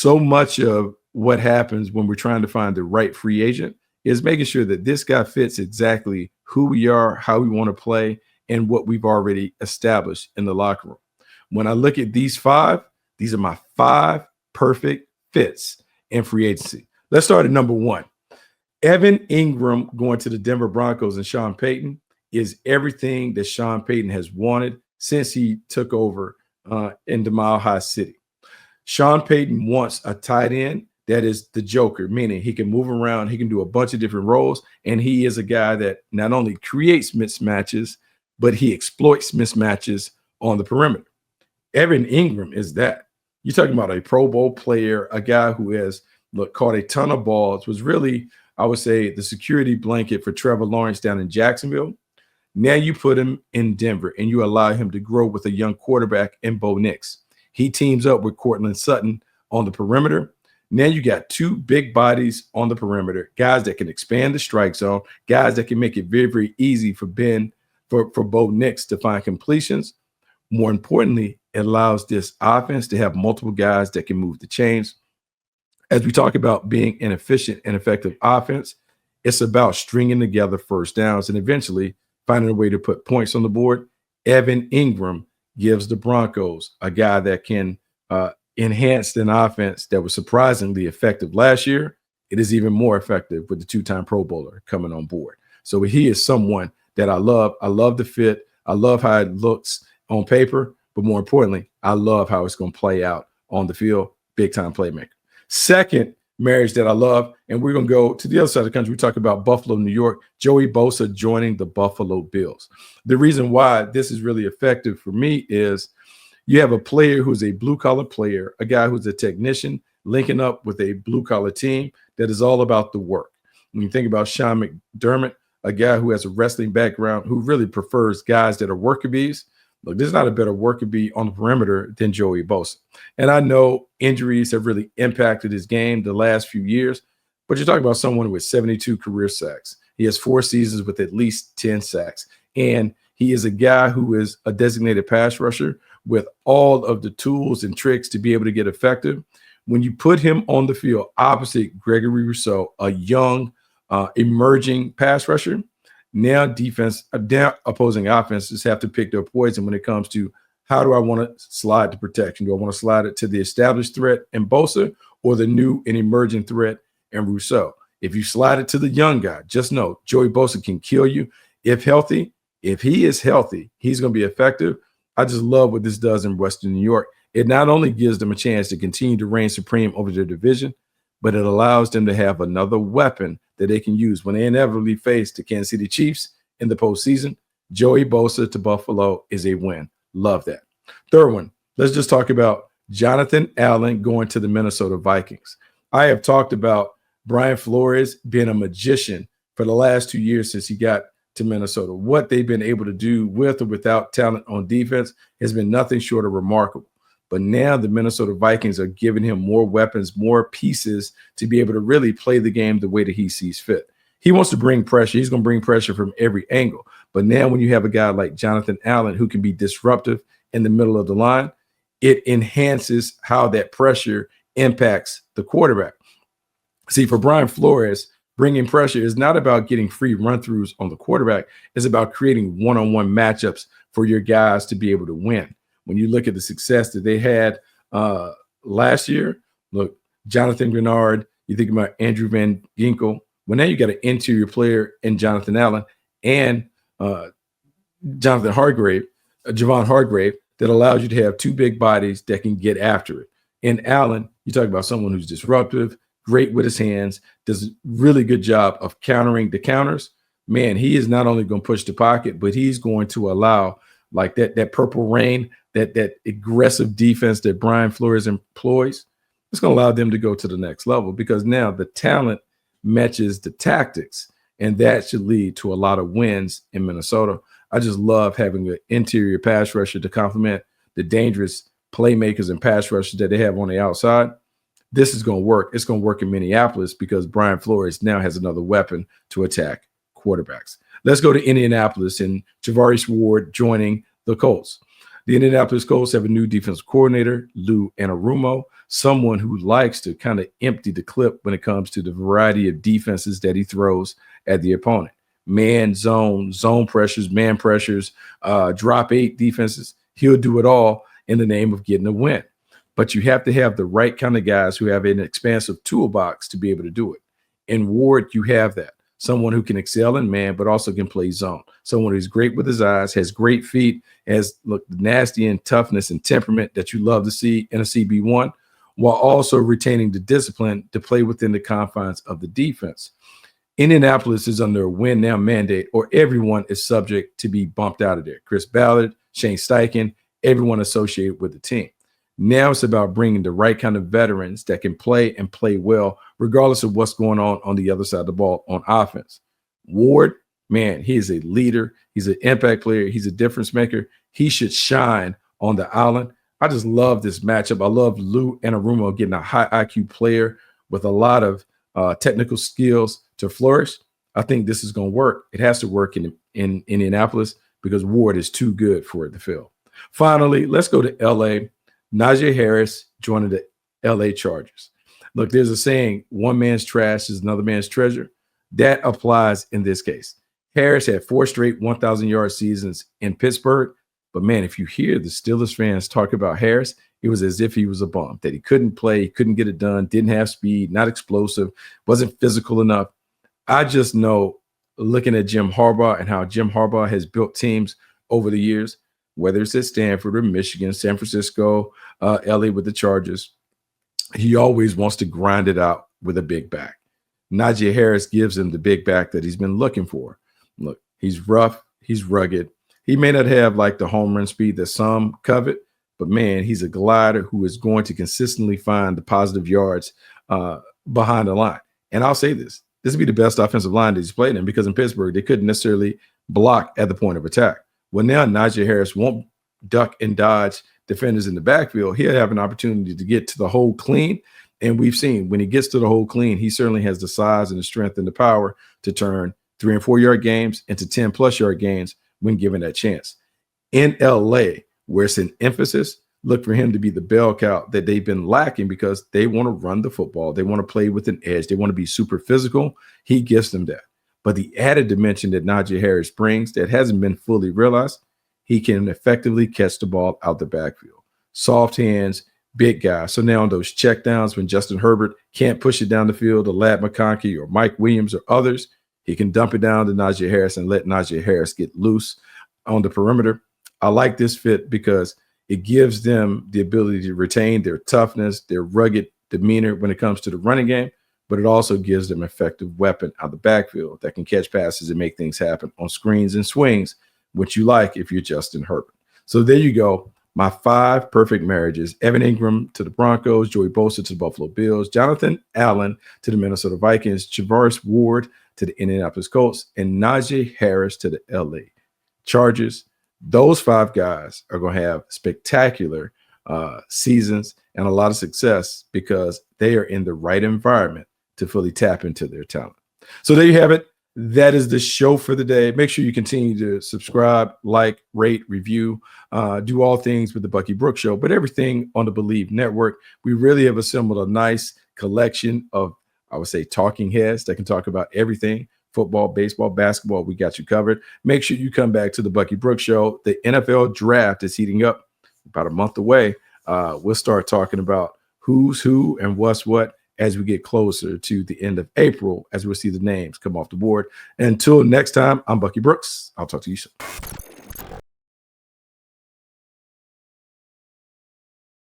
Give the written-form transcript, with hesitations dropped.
so much of what happens when we're trying to find the right free agent is making sure that this guy fits exactly who we are, how we want to play, and what we've already established in the locker room. When I look at these five, these are my five perfect fits in free agency. Let's start at number one. Evan Ingram going to the Denver Broncos and Sean Payton is everything that Sean Payton has wanted since he took over in the Mile High City. Sean Payton wants a tight end that is the joker, meaning he can move around, he can do a bunch of different roles, and he is a guy that not only creates mismatches, but he exploits mismatches on the perimeter. Evan Ingram is that. You're talking about a Pro Bowl player, a guy who has caught a ton of balls, was really, I would say, the security blanket for Trevor Lawrence down in Jacksonville. Now you put him in Denver and you allow him to grow with a young quarterback in Bo Nix. He teams up with Cortland Sutton on the perimeter. Now you got two big bodies on the perimeter, guys that can expand the strike zone, guys that can make it very, very easy for Bo Nix to find completions. More importantly, it allows this offense to have multiple guys that can move the chains. As we talk about being an efficient and effective offense, it's about stringing together first downs and eventually finding a way to put points on the board. Evan Ingram gives the Broncos a guy that can enhance an offense that was surprisingly effective last year. It is even more effective with the two-time Pro Bowler coming on board. So he is someone that I love. I love the fit. I love how it looks on paper, but more importantly, I love how it's going to play out on the field. Big-time playmaker. Second marriage that I love, and we're going to go to the other side of the country. We talk about Buffalo, New York. Joey Bosa joining the Buffalo Bills. The reason why this is really effective for me is you have a player who's a blue-collar player, a guy who's a technician, linking up with a blue-collar team that is all about the work. When you think about Sean McDermott, a guy who has a wrestling background, who really prefers guys that are worker bees. Look, there's not a better worker bee on the perimeter than Joey Bosa. And I know injuries have really impacted his game the last few years, but you're talking about someone with 72 career sacks. He has 4 seasons with at least 10 sacks. And he is a guy who is a designated pass rusher with all of the tools and tricks to be able to get effective. When you put him on the field opposite Gregory Rousseau, a young, emerging pass rusher, now opposing offenses have to pick their poison when it comes to how do I want to slide to protection? Do I want to slide it to the established threat in Bosa or the new and emerging threat in Rousseau? If you slide it to the young guy, just know Joey Bosa can kill you. If he is healthy, he's going to be effective. I just love what this does in Western New York. It not only gives them a chance to continue to reign supreme over their division, but it allows them to have another weapon that they can use when they inevitably face the Kansas City Chiefs in the postseason. Joey Bosa to Buffalo is a win. Love that. Third one, let's just talk about Jonathan Allen going to the Minnesota Vikings. I have talked about Brian Flores being a magician for the last 2 years since he got to Minnesota. What they've been able to do with or without talent on defense has been nothing short of remarkable. But now the Minnesota Vikings are giving him more weapons, more pieces to be able to really play the game the way that he sees fit. He wants to bring pressure. He's going to bring pressure from every angle. But now when you have a guy like Jonathan Allen who can be disruptive in the middle of the line, it enhances how that pressure impacts the quarterback. See, for Brian Flores, bringing pressure is not about getting free run-throughs on the quarterback. It's about creating one-on-one matchups for your guys to be able to win. When you look at the success that they had last year, look, Jonathan Grenard, you think about Andrew Van Ginkel. Well, now you got an interior player in Jonathan Allen and Javon Hargrave, that allows you to have two big bodies that can get after it. In Allen, you talk about someone who's disruptive, great with his hands, does a really good job of countering the counters. Man, he is not only going to push the pocket, but he's going to allow like that purple rain, that aggressive defense that Brian Flores employs. It's going to allow them to go to the next level because now the talent matches the tactics, and that should lead to a lot of wins in Minnesota. I just love having an interior pass rusher to complement the dangerous playmakers and pass rushers that they have on the outside. This is going to work. It's going to work in Minneapolis because Brian Flores now has another weapon to attack quarterbacks. Let's go to Indianapolis and Javarius Ward joining the Colts. The Indianapolis Colts have a new defensive coordinator, Lou Anarumo. someone who likes to kind of empty the clip when it comes to the variety of defenses that he throws at the opponent. Man, zone pressures, man pressures, drop eight defenses. He'll do it all in the name of getting a win. But you have to have the right kind of guys who have an expansive toolbox to be able to do it. In Ward, you have that. Someone who can excel in man, but also can play zone. Someone who's great with his eyes, has great feet, has nasty and toughness and temperament that you love to see in a CB1, while also retaining the discipline to play within the confines of the defense. Indianapolis is under a win now mandate, or everyone is subject to be bumped out of there. Chris Ballard, Shane Steichen, everyone associated with the team. Now it's about bringing the right kind of veterans that can play and play well, regardless of what's going on the other side of the ball on offense. Ward, man, he is a leader. He's an impact player. He's a difference maker. He should shine on the island. I just love this matchup. I love Lou Anarumo getting a high IQ player with a lot of technical skills to flourish. I think this is going to work. It has to work in Indianapolis because Ward is too good for it to fail. Finally, let's go to L.A. Najee Harris joining the L.A. Chargers. Look, there's a saying, one man's trash is another man's treasure. That applies in this case. Harris had 4 straight 1,000-yard seasons in Pittsburgh. But, man, if you hear the Steelers fans talk about Harris, it was as if he was a bum, that he couldn't play, he couldn't get it done, didn't have speed, not explosive, wasn't physical enough. I just know, looking at Jim Harbaugh and how Jim Harbaugh has built teams over the years, whether it's at Stanford or Michigan, San Francisco, LA with the Chargers, he always wants to grind it out with a big back. Najee Harris gives him the big back that he's been looking for. Look, he's rough, he's rugged. He may not have like the home run speed that some covet, but man, he's a glider who is going to consistently find the positive yards behind the line. And I'll say this would be the best offensive line that he's played in, because in Pittsburgh, they couldn't necessarily block at the point of attack. Well, now Najee Harris won't duck and dodge defenders in the backfield. He'll have an opportunity to get to the hole clean. And we've seen when he gets to the hole clean, he certainly has the size and the strength and the power to turn 3 and 4 yard games into 10+ yard games when given that chance. In LA, where it's an emphasis, look for him to be the bell cow that they've been lacking, because they want to run the football. They want to play with an edge. They want to be super physical. He gives them that. But the added dimension that Najee Harris brings that hasn't been fully realized, he can effectively catch the ball out the backfield. Soft hands, big guy. So now on those checkdowns, when Justin Herbert can't push it down the field, or Ladd McConkey or Mike Williams or others, he can dump it down to Najee Harris and let Najee Harris get loose on the perimeter. I like this fit because it gives them the ability to retain their toughness, their rugged demeanor when it comes to the running game, but it also gives them an effective weapon out the backfield that can catch passes and make things happen on screens and swings, which you like if you're Justin Herbert. So there you go. My 5 perfect marriages: Evan Ingram to the Broncos, Joey Bosa to the Buffalo Bills, Jonathan Allen to the Minnesota Vikings, Charvarius Ward to the Indianapolis Colts, and Najee Harris to the LA Chargers. Those 5 guys are going to have spectacular seasons and a lot of success because they are in the right environment to fully tap into their talent. So there you have it. That is the show for the day. Make sure you continue to subscribe, like, rate, review, do all things with the Bucky Brooks Show, but everything on the Believe Network. We really have assembled a nice collection of, I would say, talking heads that can talk about everything: football, baseball, basketball. We got you covered. Make sure you come back to the Bucky Brooks Show. The NFL draft is heating up, about a month away. We'll start talking about who's who and what's what as we get closer to the end of April, as we'll see the names come off the board. Until next time, I'm Bucky Brooks. I'll talk to you soon.